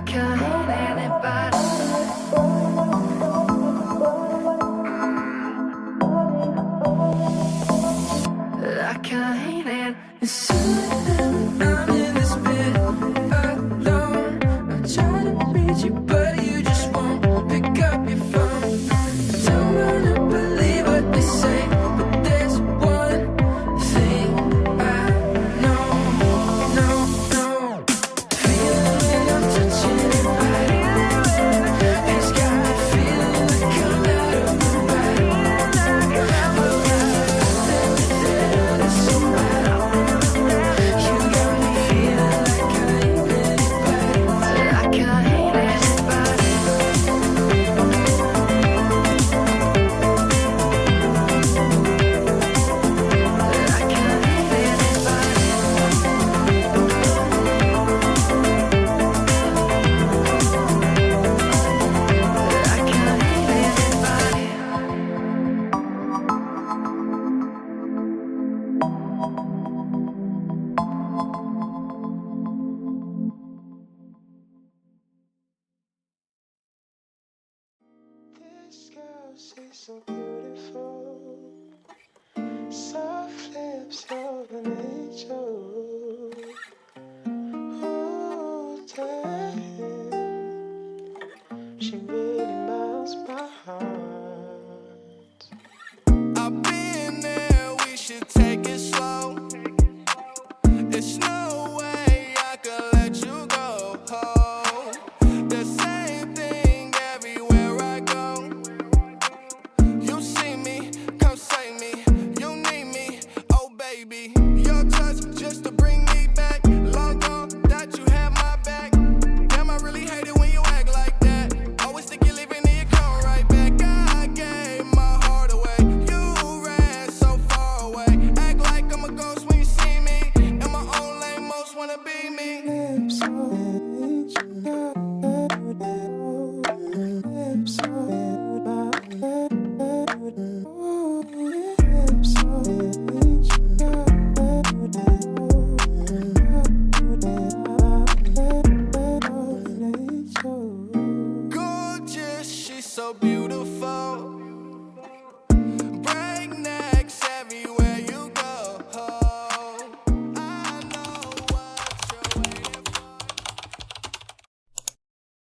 can't hate anybody. I can't hate it. As soon as I'm in this bed alone, I try to reach you, but you just won't pick up your phone. Don't wanna believe what they say, but there's one thing I know, no. Feeling when I'm touching your body, it's got me feeling like I'm out of my body. That's so bad. You got me feeling like I ain't anybody. I can't hate anybody. I can't hate anybody. I can't hate anybody. This girl, she's so beautiful. Soft lips, you're an angel. Oh, damn. She really melts my heart. I've been there, we should take it slow. There's no way I could let you go. The same thing everywhere I go. You see me, come save me. You need me, oh baby. Your touch just to bring me back. Long gone that you have my back. Damn, I really hate it when you act like that. Always think you're leaving and you come right back. I gave my heart away. You ran so far away. Act like I'm a ghost when you see me. In my own lane, most wanna be me. Lips on each lips on my lips on each Gorgeous, she's so beautiful.